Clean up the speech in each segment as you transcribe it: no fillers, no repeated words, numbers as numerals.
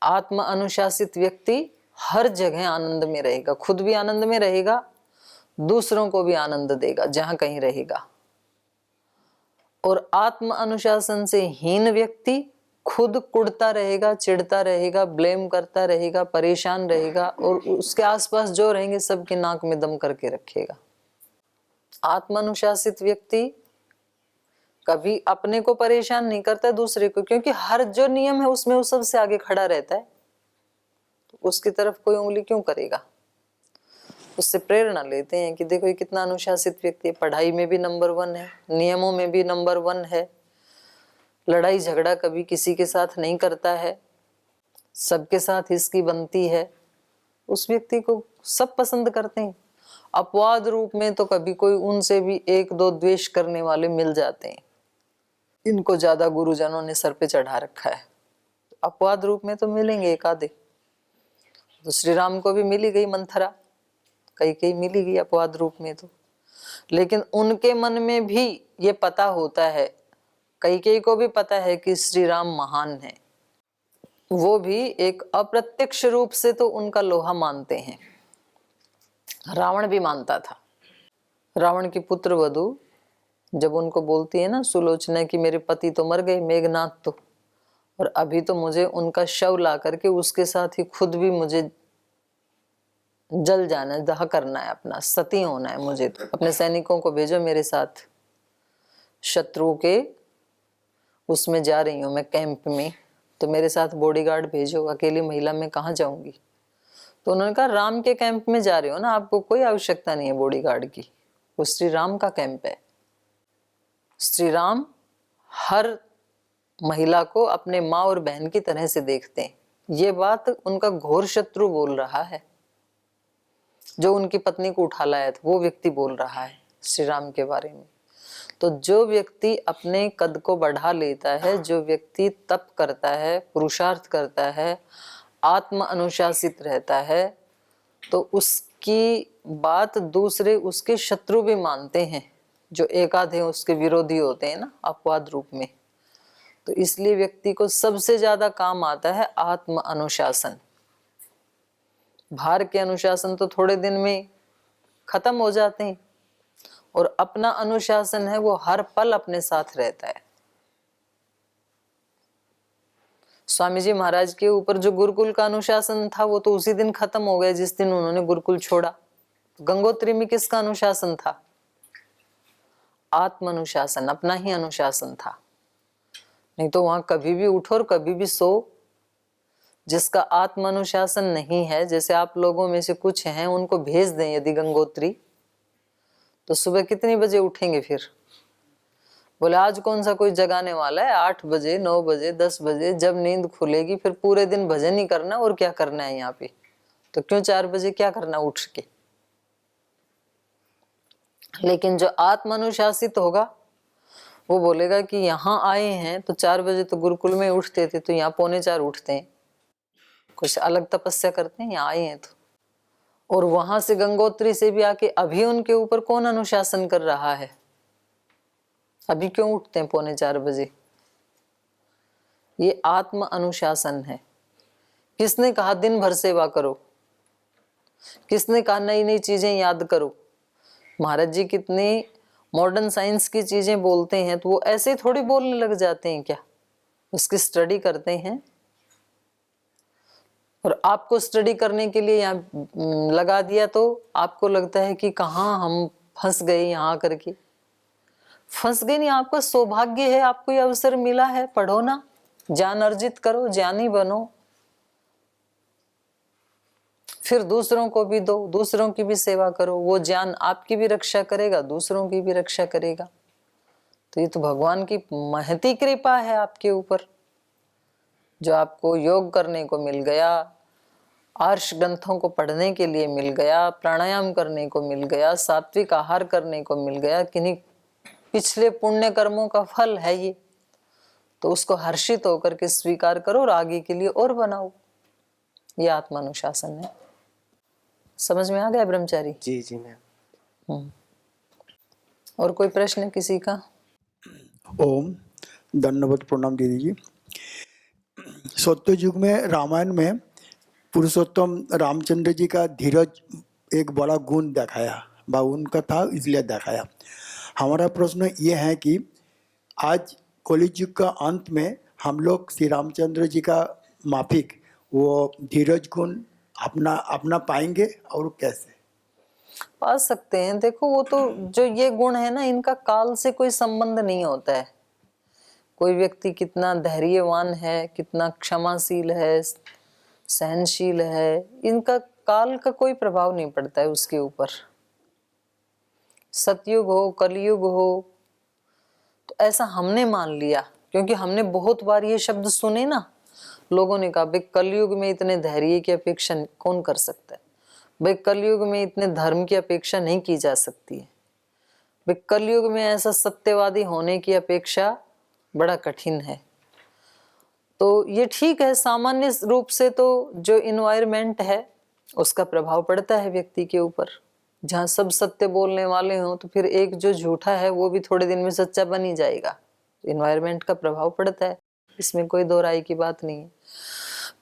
आत्म अनुशासित व्यक्ति हर जगह आनंद में रहेगा, खुद भी आनंद में रहेगा, दूसरों को भी आनंद देगा जहां कहीं रहेगा। और आत्म अनुशासन से हीन व्यक्ति खुद कुढ़ता रहेगा, चिढ़ता रहेगा, ब्लेम करता रहेगा, परेशान रहेगा और उसके आसपास जो रहेंगे सबकी नाक में दम करके रखेगा। आत्म अनुशासित व्यक्ति कभी अपने को परेशान नहीं करता, दूसरे को, क्योंकि हर जो नियम है उसमें वो सबसे आगे खड़ा रहता है, तो उसकी तरफ कोई उंगली क्यों करेगा। उससे प्रेरणा लेते हैं कि देखो ये कितना अनुशासित व्यक्ति है, पढ़ाई में भी नंबर 1 है, नियमों में भी नंबर 1 है, लड़ाई झगड़ा कभी किसी के साथ नहीं करता है, सबके साथ इसकी बनती है। उस व्यक्ति को सब पसंद करते हैं। अपवाद रूप में तो कभी कोई उनसे भी 1-2 द्वेष करने वाले मिल जाते हैं, इनको ज्यादा गुरुजनों ने सर पे चढ़ा रखा है। अपवाद रूप में तो मिलेंगे एक आधे। तो श्री राम को भी मिली गई मंथरा, कई मिली गई अपवाद रूप में तो, लेकिन उनके मन में भी ये पता होता है, कई को भी पता है कि श्री राम महान है। वो भी एक अप्रत्यक्ष रूप से तो उनका लोहा मानते हैं। रावण भी मानता था। रावण की पुत्र वधु जब उनको बोलती है ना सुलोचना कि मेरे पति तो मर गए, मेघनाथ तो, और अभी तो मुझे उनका शव ला करके उसके साथ ही खुद भी मुझे जल जाना है, दाह करना है, अपना सती होना है मुझे, तो अपने सैनिकों को भेजो मेरे साथ, शत्रु के उसमें जा रही हूं मैं कैंप में, तो मेरे साथ बॉडीगार्ड भेजो, अकेली महिला में कहाँ जाऊंगी। तो उन्होंने कहा राम के कैंप में जा रहे हो ना, आपको कोई आवश्यकता नहीं है बॉडीगार्ड की, वो श्री राम का कैंप है। श्री राम हर महिला को अपने माँ और बहन की तरह से देखते हैं। ये बात उनका घोर शत्रु बोल रहा है, जो उनकी पत्नी को उठा लाया था वो व्यक्ति बोल रहा है श्री राम के बारे में। तो जो व्यक्ति अपने कद को बढ़ा लेता है, जो व्यक्ति तप करता है, पुरुषार्थ करता है, आत्म अनुशासित रहता है, तो उसकी बात दूसरे उसके शत्रु भी मानते हैं, जो एक आधे उसके विरोधी होते हैं ना अपवाद रूप में। तो इसलिए व्यक्ति को सबसे ज्यादा काम आता है आत्म अनुशासन। बाहर के अनुशासन तो थोड़े दिन में खत्म हो जाते हैं, और अपना अनुशासन है वो हर पल अपने साथ रहता है। स्वामी जी महाराज के ऊपर जो गुरुकुल का अनुशासन था वो तो उसी दिन खत्म हो गया जिस दिन उन्होंने गुरुकुल छोड़ा। गंगोत्री में किसका अनुशासन था? आत्म अनुशासन, अपना ही अनुशासन था। नहीं तो वहां कभी भी उठो और कभी भी सो। जिसका आत्म अनुशासन नहीं है, जैसे आप लोगों में से कुछ हैं, उनको भेज दें यदि गंगोत्री, तो सुबह कितने बजे उठेंगे फिर? बोले आज कौन सा कोई जगाने वाला है, 8 बजे 9 बजे 10 बजे जब नींद खुलेगी फिर पूरे दिन भजन ही करना, और क्या करना है यहाँ पे, तो क्यों 4 बजे क्या करना उठ के। लेकिन जो आत्म अनुशासित होगा वो बोलेगा कि यहाँ आए हैं तो 4 बजे तो गुरुकुल में उठते थे, तो यहाँ 3:45 उठते हैं, कुछ अलग तपस्या करते हैं, यहाँ आए हैं तो। और वहां से गंगोत्री से भी आके अभी उनके ऊपर कौन अनुशासन कर रहा है? अभी क्यों उठते हैं 3:45 बजे? ये आत्म अनुशासन है। किसने कहा दिन भर सेवा करो? किसने कहा नई नई चीजें याद करो? महाराज जी कितने मॉडर्न साइंस की चीजें बोलते हैं, तो वो ऐसे थोड़ी बोलने लग जाते हैं क्या? उसकी स्टडी करते हैं, और आपको स्टडी करने के लिए यहाँ लगा दिया तो आपको लगता है कि कहाँ हम फंस गए यहाँ करके। फंस गए नहीं, आपका सौभाग्य है, आपको ये अवसर मिला है, पढ़ो ना, ज्ञान अर्जित करो, ज्ञानी बनो, फिर दूसरों को भी दो, दूसरों की भी सेवा करो। वो ज्ञान आपकी भी रक्षा करेगा, दूसरों की भी रक्षा करेगा। तो ये तो भगवान की महती कृपा है आपके ऊपर, जो आपको योग करने को मिल गया, आर्ष ग्रंथों को पढ़ने के लिए मिल गया, प्राणायाम करने को मिल गया, सात्विक आहार करने को मिल गया। किन्हीं पिछले पुण्य कर्मों का फल है ये, तो उसको हर्षित होकर के स्वीकार करो और आगे के लिए और बनाओ। ये आत्मानुशासन है। समझ में आ गया ब्रह्मचारी? जी जी मैम। और कोई प्रश्न किसी का? ओम, धन्यवाद, प्रणाम दीदी जी। सत्ययुग में रामायण में पुरुषोत्तम रामचंद्र जी का धीरज एक बड़ा गुण दिखाया, बा उनका था इसलिए दिखाया। हमारा प्रश्न ये है कि आज कलयुग युग का अंत में हम लोग श्री रामचंद्र जी का माफिक वो धीरज गुण अपना अपना पाएंगे और कैसे पा सकते हैं? देखो, वो तो जो ये गुण है ना, इनका काल से कोई संबंध नहीं होता है। कोई व्यक्ति कितना धैर्यवान है, कितना क्षमाशील है, सहनशील है, इनका काल का कोई प्रभाव नहीं पड़ता है उसके ऊपर। सतयुग हो, कलयुग हो, तो ऐसा हमने मान लिया क्योंकि हमने बहुत बार ये शब्द सुने ना। लोगों ने कहा भाई कलयुग में इतने धैर्य की अपेक्षा कौन कर सकता है, भाई कलयुग में इतने धर्म की अपेक्षा नहीं की जा सकती है, भाई कलयुग में ऐसा सत्यवादी होने की अपेक्षा बड़ा कठिन है। तो ये ठीक है, सामान्य रूप से तो जो इन्वायरमेंट है उसका प्रभाव पड़ता है व्यक्ति के ऊपर। जहाँ सब सत्य बोलने वाले हों तो फिर एक जो झूठा है वो भी थोड़े दिन में सच्चा बन ही जाएगा। इन्वायरमेंट का प्रभाव पड़ता है, इसमें कोई दो राय की बात नहीं है।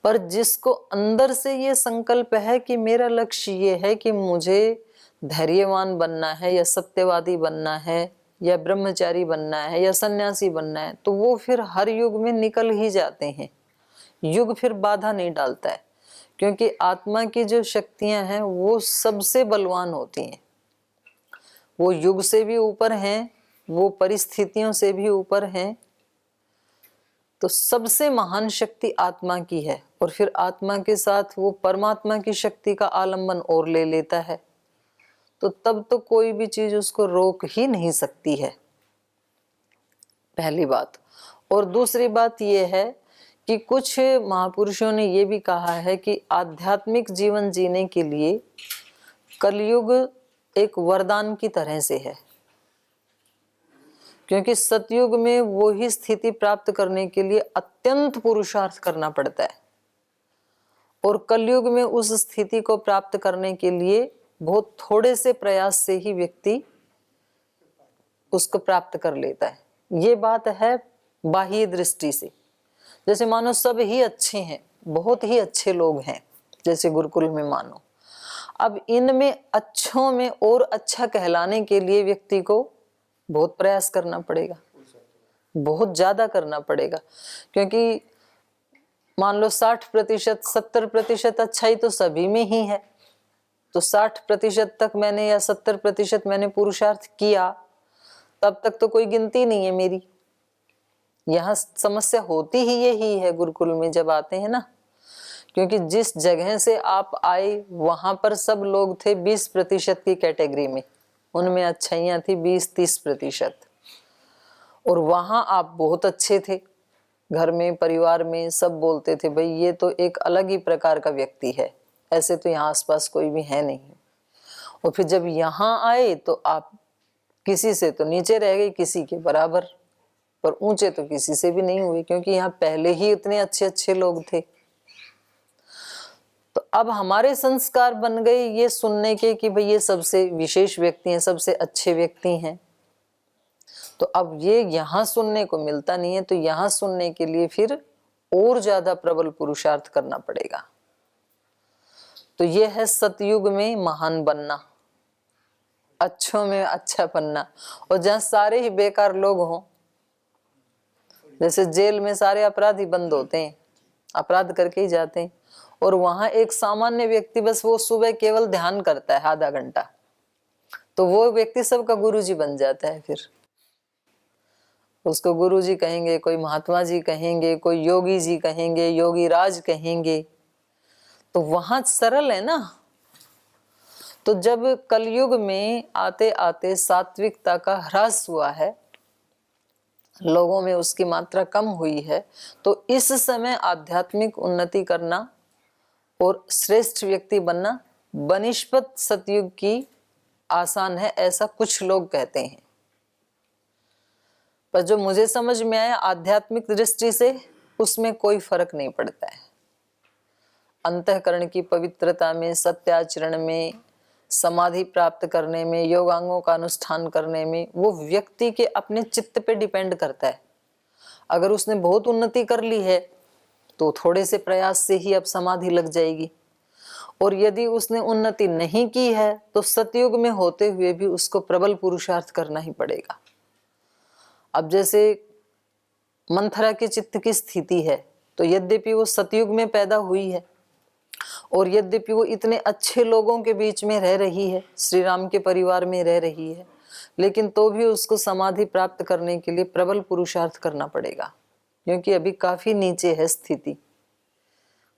पर जिसको अंदर से ये संकल्प है कि मेरा लक्ष्य ये है कि मुझे धैर्यवान बनना है या सत्यवादी बनना है या ब्रह्मचारी बनना है या सन्यासी बनना है, तो वो फिर हर युग में निकल ही जाते हैं। युग फिर बाधा नहीं डालता है, क्योंकि आत्मा की जो शक्तियां हैं वो सबसे बलवान होती हैं। वो युग से भी ऊपर हैं, वो परिस्थितियों से भी ऊपर हैं। तो सबसे महान शक्ति आत्मा की है, और फिर आत्मा के साथ वो परमात्मा की शक्ति का आलंबन और ले लेता है। तो तब तो कोई भी चीज उसको रोक ही नहीं सकती है, पहली बात। और दूसरी बात यह है कि कुछ महापुरुषों ने यह भी कहा है कि आध्यात्मिक जीवन जीने के लिए कलयुग एक वरदान की तरह से है, क्योंकि सतयुग में वो ही स्थिति प्राप्त करने के लिए अत्यंत पुरुषार्थ करना पड़ता है, और कलयुग में उस स्थिति को प्राप्त करने के लिए बहुत थोड़े से प्रयास से ही व्यक्ति उसको प्राप्त कर लेता है। ये बात है बाह्य दृष्टि से। जैसे मानो सब ही अच्छे हैं, बहुत ही अच्छे लोग हैं, जैसे गुरुकुल में मानो। अब इनमें अच्छों में और अच्छा कहलाने के लिए व्यक्ति को बहुत प्रयास करना पड़ेगा, बहुत ज्यादा करना पड़ेगा। क्योंकि मान लो 60% 70% अच्छाई तो सभी में ही है, तो 60% तक मैंने या 70% मैंने पुरुषार्थ किया, तब तक तो कोई गिनती नहीं है मेरी। यहाँ समस्या होती ही यही है गुरुकुल में जब आते हैं ना, क्योंकि जिस जगह से आप आए वहां पर सब लोग थे 20% की कैटेगरी में, उनमें अच्छाइयां थी 20-30%, और वहां आप बहुत अच्छे थे। घर में परिवार में सब बोलते थे भाई ये तो एक अलग ही प्रकार का व्यक्ति है, ऐसे तो यहाँ आसपास कोई भी है नहीं। और फिर जब यहाँ आए तो आप किसी से तो नीचे रह गए, किसी के बराबर, पर ऊंचे तो किसी से भी नहीं हुए, क्योंकि यहाँ पहले ही इतने अच्छे अच्छे लोग थे। तो अब हमारे संस्कार बन गए ये सुनने के कि भाई ये सबसे विशेष व्यक्ति हैं, सबसे अच्छे व्यक्ति हैं। तो अब ये यहाँ सुनने को मिलता नहीं है, तो यहाँ सुनने के लिए फिर और ज्यादा प्रबल पुरुषार्थ करना पड़ेगा। तो ये है सतयुग में महान बनना, अच्छों में अच्छा बनना। और जहाँ सारे ही बेकार लोग हों, जैसे जेल में सारे अपराधी बंद होते हैं, अपराध करके ही जाते हैं, और वहां एक सामान्य व्यक्ति बस वो सुबह केवल ध्यान करता है आधा घंटा, तो वो व्यक्ति सबका गुरुजी बन जाता है। फिर उसको गुरुजी कहेंगे, कोई महात्मा जी कहेंगे, कोई योगी जी कहेंगे, योगी राज कहेंगे। तो वहां सरल है ना। तो जब कलयुग में आते आते सात्विकता का ह्रास हुआ है, लोगों में उसकी मात्रा कम हुई है, तो इस समय आध्यात्मिक उन्नति करना और श्रेष्ठ व्यक्ति बनना बनिस्पत सतयुग की आसान है, ऐसा कुछ लोग कहते हैं। पर जो मुझे समझ में आया आध्यात्मिक दृष्टि से, उसमें कोई फर्क नहीं पड़ता है। अंतःकरण की पवित्रता में, सत्याचरण में, समाधि प्राप्त करने में, योगांगों का अनुष्ठान करने में, वो व्यक्ति के अपने चित्त पे डिपेंड करता है। अगर उसने बहुत उन्नति कर ली है तो थोड़े से प्रयास से ही अब समाधि लग जाएगी। और यदि उसने उन्नति नहीं की है तो सतयुग में होते हुए भी उसको प्रबल पुरुषार्थ करना ही पड़ेगा। अब जैसे मंथरा के चित्त की स्थिति है, तो यद्यपि वो सतयुग में पैदा हुई है और यद्यपि वो इतने अच्छे लोगों के बीच में रह रही है, श्री राम के परिवार में रह रही है, लेकिन तो भी उसको समाधि प्राप्त करने के लिए प्रबल पुरुषार्थ करना पड़ेगा, क्योंकि अभी काफी नीचे है स्थिति।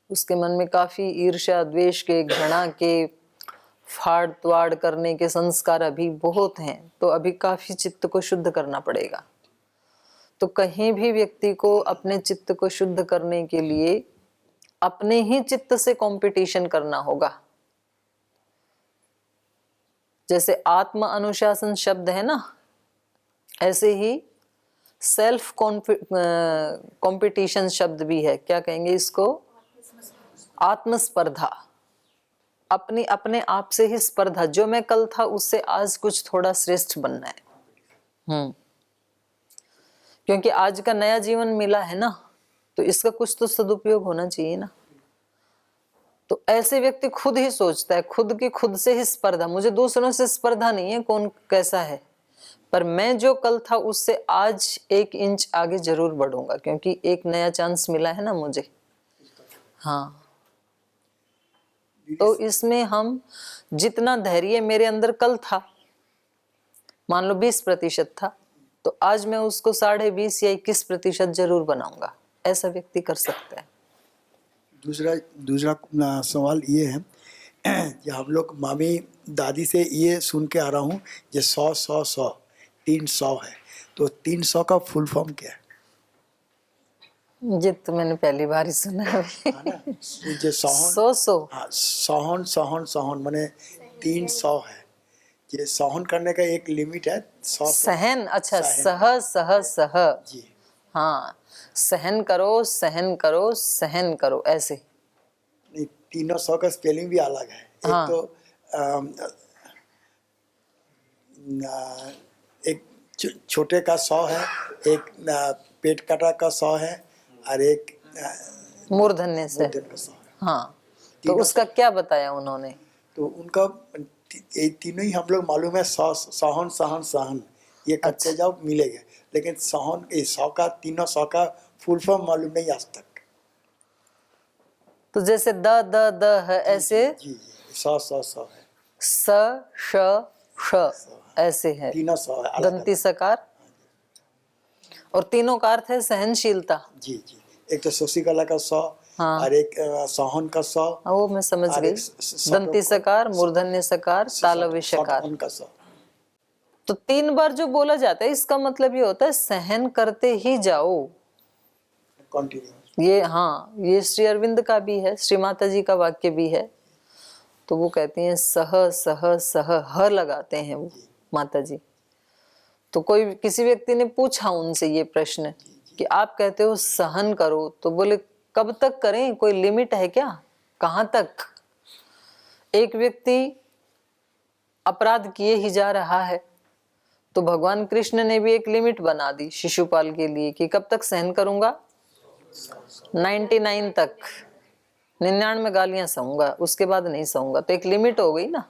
उसके मन में काफी ईर्ष्या, द्वेष के, घृणा के, फाड़ त्वाड़ करने के संस्कार अभी बहुत हैं, तो अभी काफी चित्त को शुद्ध करना पड़ेगा। तो कहीं भी व्यक्ति को अपने चित्त को शुद्ध करने के लिए अपने ही चित्त से कंपटीशन करना होगा। जैसे आत्म अनुशासन शब्द है ना, ऐसे ही सेल्फ कंपटीशन शब्द भी है। क्या कहेंगे इसको? आत्मस्पर्धा। अपने आप से ही स्पर्धा, जो मैं कल था उससे आज कुछ थोड़ा श्रेष्ठ बनना है। क्योंकि आज का नया जीवन मिला है ना, तो इसका कुछ तो सदुपयोग होना चाहिए ना। तो ऐसे व्यक्ति खुद ही सोचता है, खुद से ही स्पर्धा। मुझे दूसरों से स्पर्धा नहीं है कौन कैसा है, पर मैं जो कल था उससे आज 1 इंच आगे जरूर बढ़ूंगा, क्योंकि एक नया चांस मिला है ना मुझे। हाँ, तो इसमें हम जितना धैर्य मेरे अंदर कल था, मान लो 20% था, तो आज मैं उसको 20.5 या 21% जरूर बनाऊंगा। ऐसा व्यक्ति कर सकता है। दूसरा सवाल ये है कि हम लोग मामी दादी से ये सुन के आ रहा हूँ, ये 100 300 है, तो 300 का फुल फॉर्म क्या है? ये तो मैंने पहली बार ही सुना है अभी। हाँ ना, ये सोहन, 100 हाँ सोहन माने 300 है। ये सहन करने का एक लिमिट है। सहन, अच्छा, सह जी, हाँ, सहन करो ऐसे। नहीं, 300 का स्पेलिंग भी अलग है। हाँ। एक तो एक छोटे का 100 है, एक पेट काटा का 100 है, और एक मूर्धन्य से। मूर्धन्य का 100 है। हाँ, तो उसका क्या बताया उन्होंने? तो उनका ये तीनों ही हम लोग मालूम है, सहन ये करते जाओ मिलेगा, लेकिन सहन 100 का 300 का फुल फॉर्म मालूम नहीं आज तक। तो जैसे द है ऐसे, जी 100 है, श ऐसे है, 300 है, दंती सकार, और तीनों का अर्थ है सहनशीलता। जी, एक तो शशिकला का 100, हाँ। और एक सहन का 100, वो मैं समझ गई। दंती सकार, मूर्धन्य सकार, तालव्य सकार। उनका 100। तो 3 बार जो बोला जाता है, इसका मतलब ये होता है सहन करते ही जाओ। कंटिन्यू। ये हाँ, ये श्री अरविंद का भी है, श्री माता जी का वाक्य भी है। तो वो कहती हैं सह ह लगाते हैं वो माता जी। तो कोई किसी व्यक्ति ने पूछा उनसे ये प्रश्न कि आप कहते हो सहन करो, तो बोले कब तक करें, कोई लिमिट है क्या, कहाँ तक? एक व्यक्ति अपराध किए ही जा रहा है, तो भगवान कृष्ण ने भी एक लिमिट बना दी शिशुपाल के लिए कि कब तक सहन करूंगा, 99 तक, 99 गालियां सहूंगा, उसके बाद नहीं सहूंगा। तो एक लिमिट हो गई ना।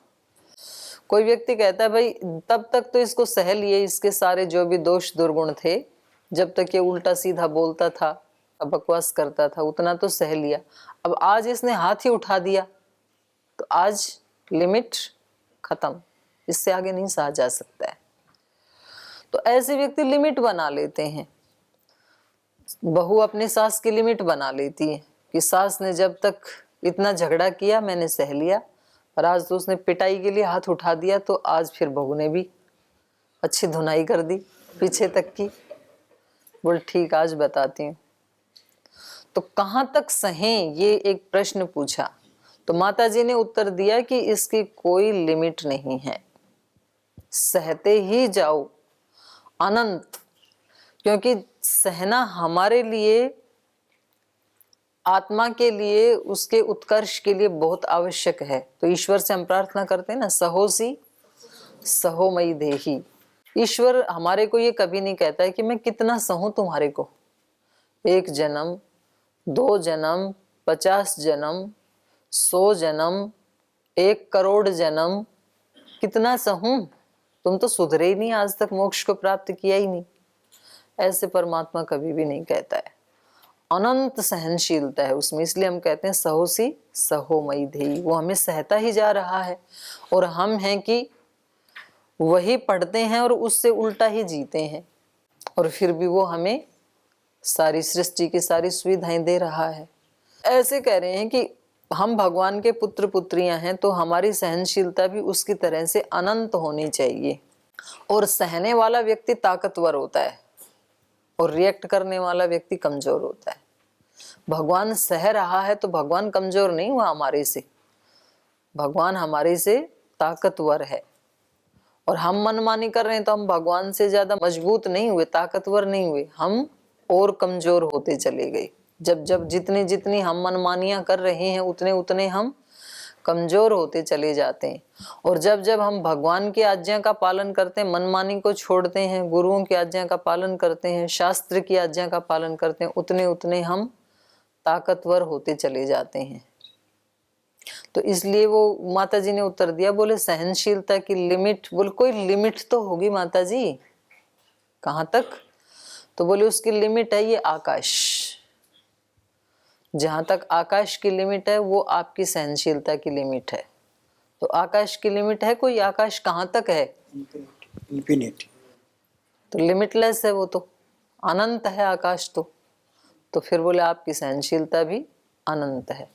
कोई व्यक्ति कहता है भाई तब तक तो इसको सह लिए, इसके सारे जो भी दोष दुर्गुण थे, जब तक ये उल्टा सीधा बोलता था, बकवास करता था, उतना तो सह लिया। अब आज इसने हाथ ही उठा दिया, तो आज लिमिट खत्म, इससे आगे नहीं सहा जा सकता है। तो ऐसे व्यक्ति लिमिट बना लेते हैं। बहू अपनी सास की लिमिट बना लेती है कि सास ने जब तक इतना झगड़ा किया मैंने सह लिया, पर आज तो उसने पिटाई के लिए हाथ उठा दिया, तो आज फिर बहू ने भी अच्छी धुनाई कर दी पीछे तक की। बोल ठीक, आज बताती हूँ। तो कहाँ तक सहें, ये एक प्रश्न पूछा, तो माता जी ने उत्तर दिया कि इसकी कोई लिमिट नहीं है, सहते ही जाओ अनंत। क्योंकि सहना हमारे लिए, आत्मा के लिए, उसके उत्कर्ष के लिए बहुत आवश्यक है। तो ईश्वर से हम प्रार्थना करते हैं ना, सहोसी सहो मई देही। ईश्वर हमारे को ये कभी नहीं कहता है कि मैं कितना सहूं तुम्हारे को, 1 जन्म 2 जन्म, 50 जन्म, 100 जन्म, 1 करोड़ जन्म, कितना सहूं, तुम तो सुधरे ही नहीं, आज तक मोक्ष को प्राप्त किया ही नहीं। ऐसे परमात्मा कभी भी नहीं कहता है। अनंत सहनशीलता है उसमें, इसलिए हम कहते हैं सहोसी सहो मई धेयी। वो हमें सहता ही जा रहा है और हम हैं कि वही पढ़ते हैं और उससे उल्टा ही जीते हैं, और फिर भी वो हमें सारी सृष्टि की सारी सुविधाएं दे रहा है। ऐसे कह रहे हैं कि हम भगवान के पुत्र पुत्रियां हैं तो हमारी सहनशीलता भी उसकी तरह से अनंत होनी चाहिए। और सहने वाला व्यक्ति ताकतवर होता है और रिएक्ट करने वाला व्यक्ति कमजोर होता है। भगवान सह रहा है तो भगवान कमजोर नहीं हुआ हमारे से, भगवान हमारे से ताकतवर है। और हम मनमानी कर रहे हैं तो हम भगवान से ज्यादा मजबूत नहीं हुए, ताकतवर नहीं हुए, हम और कमजोर होते चले गए। जब जब जितनी जितनी हम मनमानियां कर रहे हैं उतने उतने हम कमजोर होते चले जाते हैं। और जब जब हम भगवान की आज्ञा का पालन करते हैं, मनमानी को छोड़ते हैं, गुरुओं की आज्ञा का पालन करते हैं, शास्त्र की आज्ञा का पालन करते हैं, उतने उतने हम ताकतवर होते चले जाते हैं। तो इसलिए वो माता जी ने उत्तर दिया, बोले सहनशीलता की लिमिट, बोले कोई लिमिट तो होगी माता जी, कहाँ तक? तो बोले उसकी लिमिट है ये आकाश, जहां तक आकाश की लिमिट है वो आपकी सहनशीलता की लिमिट है। तो आकाश की लिमिट है कोई? आकाश कहाँ तक है? इंफिनिट। तो लिमिटलेस है वो, तो अनंत है आकाश। तो फिर बोले आपकी सहनशीलता भी अनंत है।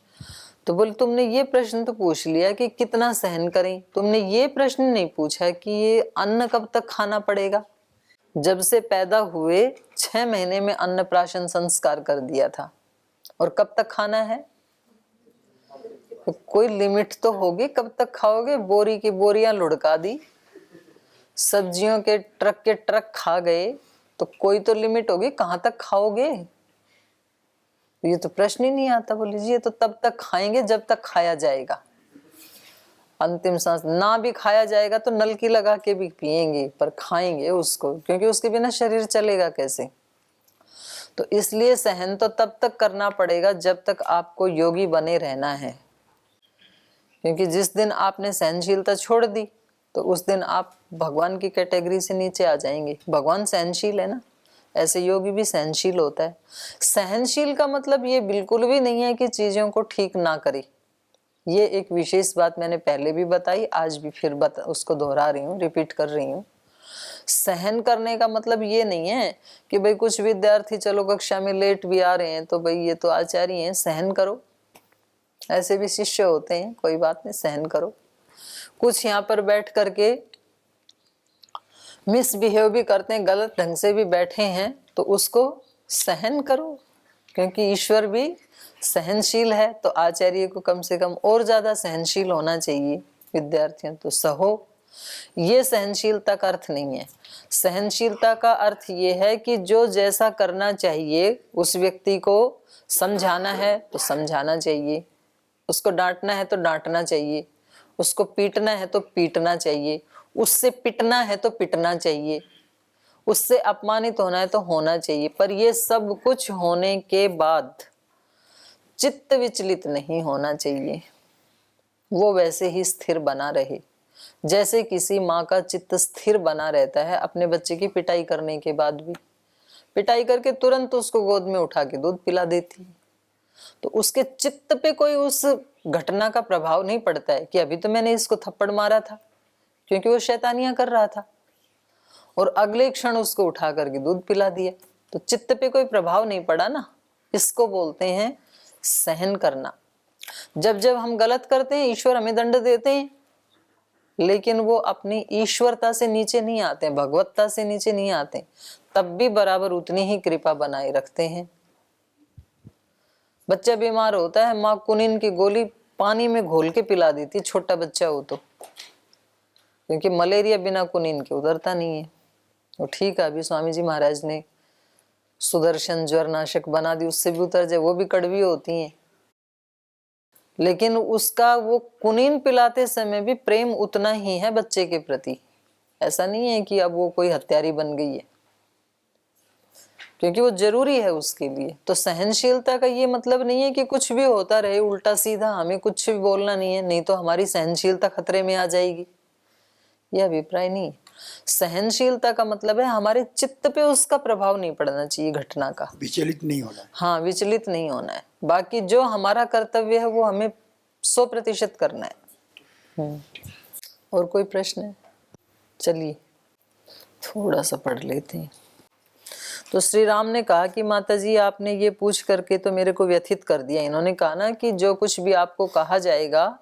तो बोले तुमने ये प्रश्न तो पूछ लिया कि कितना सहन करें, तुमने ये प्रश्न नहीं पूछा कि ये अन्न कब तक खाना पड़ेगा। जब से पैदा हुए 6 महीने में अन्नप्राशन संस्कार कर दिया था, और कब तक खाना है? तो कोई लिमिट तो होगी, कब तक खाओगे? बोरी की बोरियां लुढ़का दी, सब्जियों के ट्रक खा गए, तो कोई तो लिमिट होगी, कहाँ तक खाओगे? ये तो प्रश्न ही नहीं आता। बोले जी ये तो तब तक खाएंगे जब तक खाया जाएगा, अंतिम सांस। ना भी खाया जाएगा तो नलकी लगा के भी पिएंगे, पर खाएंगे उसको, क्योंकि उसके बिना शरीर चलेगा कैसे। तो इसलिए सहन तो तब तक करना पड़ेगा जब तक आपको योगी बने रहना है, क्योंकि जिस दिन आपने सहनशीलता छोड़ दी तो उस दिन आप भगवान की कैटेगरी से नीचे आ जाएंगे। भगवान सहनशील है ना, ऐसे योगी भी सहनशील होता है। सहनशील का मतलब ये बिल्कुल भी नहीं है कि चीजों को ठीक ना करे। ये एक विशेष बात मैंने पहले भी बताई, आज भी फिर उसको दोहरा रही हूँ, रिपीट कर रही हूँ। सहन करने का मतलब ये नहीं है कि भाई कुछ विद्यार्थी चलो कक्षा में लेट भी आ रहे हैं तो भाई ये तो आचार्य हैं सहन करो, ऐसे भी शिष्य होते हैं, कोई बात नहीं सहन करो। कुछ यहाँ पर बैठ करके मिसबिहेव भी करते हैं, गलत ढंग से भी बैठे हैं, तो उसको सहन करो, क्योंकि ईश्वर भी सहनशील है। तो आचार्य को कम से कम और ज्यादा सहनशील होना चाहिए, विद्यार्थियों तो सहो। ये सहनशीलता का अर्थ नहीं है। सहनशीलता का अर्थ ये है कि जो जैसा करना चाहिए, उस व्यक्ति को समझाना है तो समझाना चाहिए, उसको डांटना है तो डांटना चाहिए, उसको पीटना है तो पीटना चाहिए, उससे पिटना है तो पिटना चाहिए, उससे अपमानित होना है तो होना चाहिए। पर ये सब कुछ होने के बाद चित्त विचलित नहीं होना चाहिए, वो वैसे ही स्थिर बना रहे जैसे किसी माँ का चित्त स्थिर बना रहता है अपने बच्चे की पिटाई करने के बाद भी। पिटाई करके तुरंत उसको गोद में उठा के दूध पिला देती है, तो उसके चित्त पे कोई उस घटना का प्रभाव नहीं पड़ता है कि अभी तो मैंने इसको थप्पड़ मारा था, क्योंकि वो शैतानियां कर रहा था, और अगले क्षण उसको उठा करके दूध पिला दिया, तो चित्त पे कोई प्रभाव नहीं पड़ा ना। इसको बोलते हैं सहन करना। जब जब हम गलत करते हैं ईश्वर हमें दंड देते हैं, लेकिन वो अपनी ईश्वरता से नीचे नहीं आते, भगवत्ता से नीचे नहीं आते, तब भी बराबर उतनी ही कृपा बनाए रखते हैं। बच्चा बीमार होता है, माँ कुनिन की गोली पानी में घोल के पिला देती, छोटा बच्चा हो तो, क्योंकि मलेरिया बिना कुनिन के उतरता नहीं है। वो ठीक है, अभी स्वामी जी महाराज ने सुदर्शन ज्वर नाशक बना दी, उससे भी उतर जाए, वो भी कड़वी होती हैं, लेकिन उसका वो कुनीन पिलाते समय भी प्रेम उतना ही है बच्चे के प्रति। ऐसा नहीं है कि अब वो कोई हत्यारी बन गई है, क्योंकि वो जरूरी है उसके लिए। तो सहनशीलता का ये मतलब नहीं है कि कुछ भी होता रहे उल्टा सीधा, हमें कुछ भी बोलना नहीं है, नहीं तो हमारी सहनशीलता खतरे में आ जाएगी, यह अभिप्राय नहीं। सहनशीलता का मतलब है हमारे चित्त पे उसका प्रभाव नहीं पड़ना चाहिए घटना का, विचलित नहीं होना है। हाँ विचलित नहीं होना है। बाकी जो हमारा कर्तव्य है वो हमें 100% करना है। और कोई प्रश्न है? चलिए थोड़ा सा पढ़ लेते हैं। तो श्री राम ने कहा कि माता जी आपने ये पूछ करके तो मेरे को व्यथित कर दिया। इन्होंने कहा ना कि जो कुछ भी आपको कहा जाएगा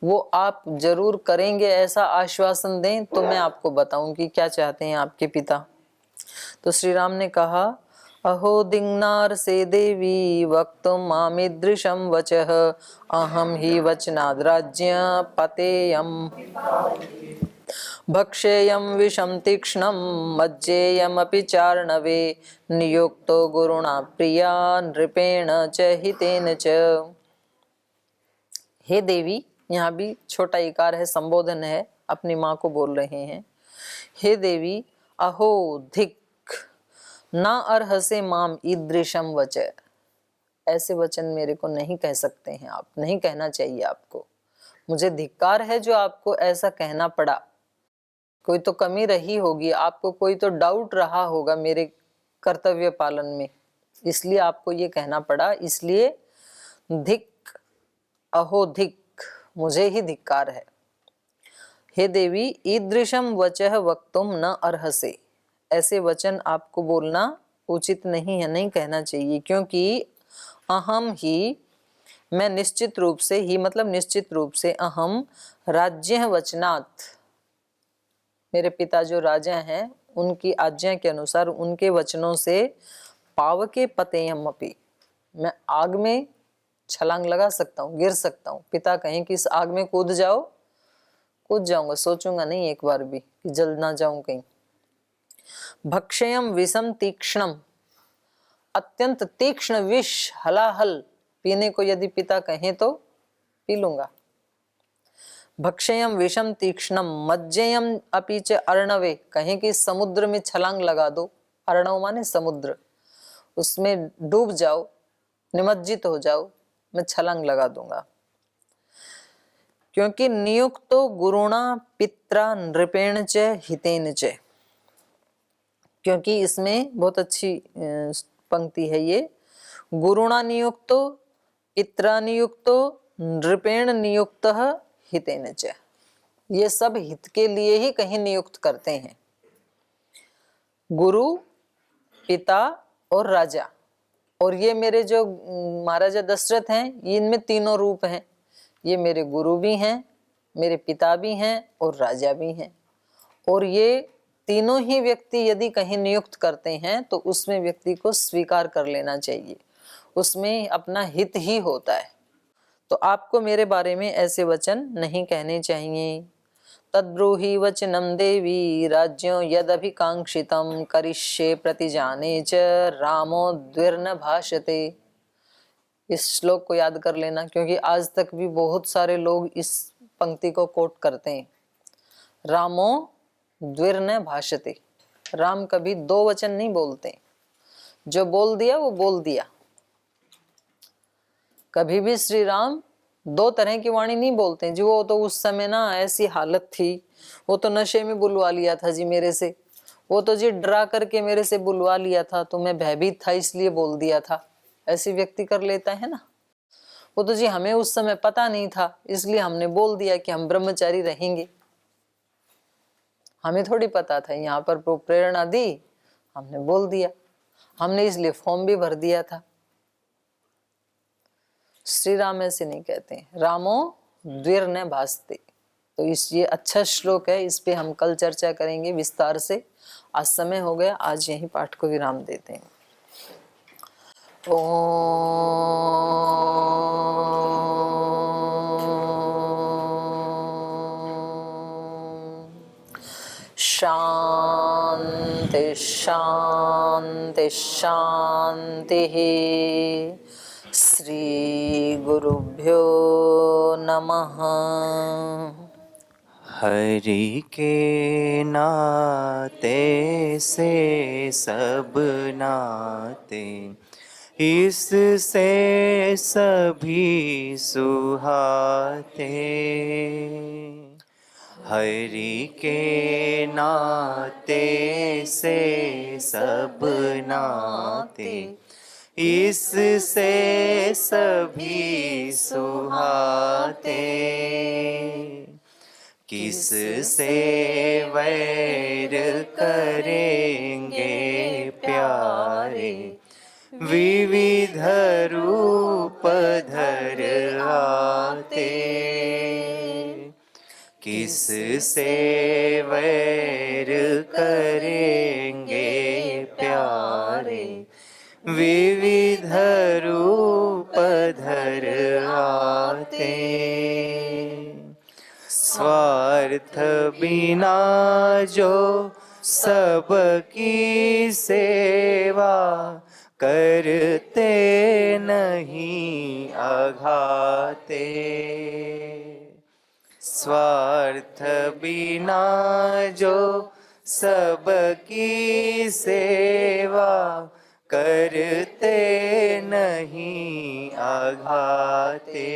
वो आप जरूर करेंगे, ऐसा आश्वासन दें तो मैं आपको बताऊं कि क्या चाहते हैं आपके पिता। तो श्री राम ने कहा अहो दिंगनार से देवी वक्तुम मामीदृशम वचः अहम ही वचनाद् राज्य पतेयम भक्षेयं विषं तीक्ष्णं मज्जेयमपि चार्णवे नियुक्तो गुरुणा प्रिया नृपेण च हितेन च। हे देवी, यहाँ भी छोटा इकार है, संबोधन है, अपनी माँ को बोल रहे हैं। हे देवी, अहो धिक ना अर्हसे माम ईदृशम वच, ऐसे वचन मेरे को नहीं कह सकते हैं आप, नहीं कहना चाहिए आपको। मुझे धिक्कार है जो आपको ऐसा कहना पड़ा। कोई तो कमी रही होगी, आपको कोई तो डाउट रहा होगा मेरे कर्तव्य पालन में, इसलिए आपको ये कहना पड़ा। इसलिए धिक, अहो धिक, मुझे ही धिक्कार है। हे देवी, ईदृशम वचः वक्तुम न अर्हसे, ऐसे वचन आपको बोलना उचित नहीं है, नहीं कहना चाहिए। क्योंकि अहम ही, मैं निश्चित रूप से, ही मतलब निश्चित रूप से, अहम राज्य वचनात्, मेरे पिता जो राजा हैं उनकी आज्ञा के अनुसार, उनके वचनों से, पावके पतेयम अपि, मैं आग में छलांग लगा सकता हूँ, गिर सकता हूँ। पिता कहें कि इस आग में कूद जाओ, कूद जाऊंगा, सोचूंगा नहीं एक बार भी कि जल ना जाऊं कहीं। भक्षयम विषम तीक्ष्णम, अत्यंत तीक्ष्ण विष हलाहल पीने को यदि पिता कहें तो पी लूंगा। भक्षयम विषम तीक्ष्णम मज्जेयम अपि च अर्णवे, कहें कि समुद्र में छलांग लगा दो, अर्णव माने समुद्र, उसमें डूब जाओ, निमज्जित हो जाओ, मैं छलांग लगा दूंगा। क्योंकि नियुक्तो गुरुणा पित्रा नृपेण च हितेन च, क्योंकि इसमें बहुत अच्छी पंक्ति है ये, गुरुणा नियुक्तो पित्रा नियुक्तो नृपेण नियुक्तः हितेन च, ये सब हित के लिए ही कहीं नियुक्त करते हैं। गुरु, पिता और राजा, और ये मेरे जो महाराजा दशरथ हैं, इनमें तीनों रूप हैं। ये मेरे गुरु भी हैं, मेरे पिता भी हैं और राजा भी हैं। और ये तीनों ही व्यक्ति यदि कहीं नियुक्त करते हैं तो उसमें व्यक्ति को स्वीकार कर लेना चाहिए, उसमें अपना हित ही होता है। तो आपको मेरे बारे में ऐसे वचन नहीं कहने चाहिए। तद्ब्रूहि वचनम देवी राज्यों यदभिकांक्षितम करिष्ये प्रतिजाने च रामो द्विर्न भाषते। इस श्लोक को याद कर लेना, क्योंकि आज तक भी बहुत सारे लोग इस पंक्ति को कोट करते हैं। रामो द्विर्न भाषते, राम कभी दो वचन नहीं बोलते, जो बोल दिया वो बोल दिया। कभी भी श्री राम दो तरह की वाणी नहीं बोलते जी। वो तो उस समय ना ऐसी हालत थी, वो तो नशे में बुलवा लिया था जी मेरे से, वो तो जी डरा करके मेरे से बुलवा लिया था, तो मैं भयभीत था इसलिए बोल दिया था, ऐसी व्यक्ति कर लेता है ना। वो तो जी हमें उस समय पता नहीं था इसलिए हमने बोल दिया कि हम ब्रह्मचारी रहेंगे, हमें थोड़ी पता था, यहाँ पर प्रेरणा दी, हमने बोल दिया, हमने इसलिए फॉर्म भी भर दिया था। श्री राम ऐसे नहीं कहते, रामो द्विर्न भाषते। तो इस ये अच्छा श्लोक है, इस पे हम कल चर्चा करेंगे विस्तार से। आज समय हो गया, आज यही पाठ को विराम देते हैं। शांति शांति शांति। श्री गुरुभ्यो नमः। हरि के नाते से सब नाते, इससे सभी सुहाते। हरि के नाते से सब नाते, इससे सभी सुहाते। किस से वैर करेंगे प्यारे, विविध रूप धर आते। किस से वैर करेंगे प्यारे, विविध रूप धर आते। स्वार्थ बिना जो सबकी सेवा, करते नहीं अघाते। स्वार्थ बिना जो सबकी सेवा, करते नहीं अघाते।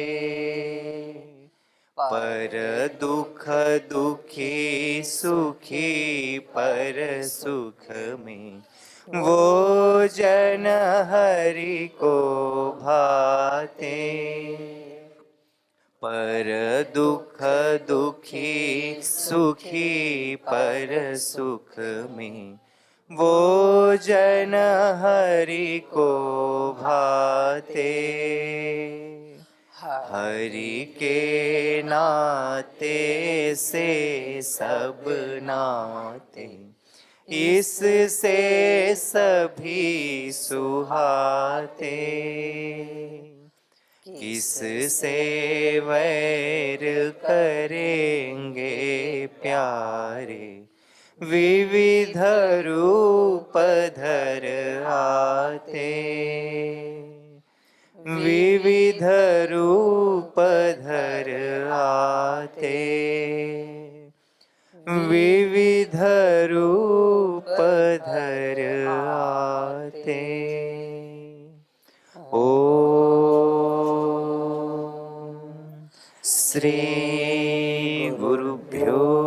पर दुख दुखी सुखी पर सुख में, वो जन हरि को भाते। पर दुख दुखी सुखी पर सुख में, वो जन हरि को भाते। हरि के नाते से सब नाते, इससे सभी सुहाते। किस से वैर करेंगे प्यारे, विविध रूप धर आते। विविध रूप धर आते। विविध रूप धर आते। ओम श्री गुरुभ्यो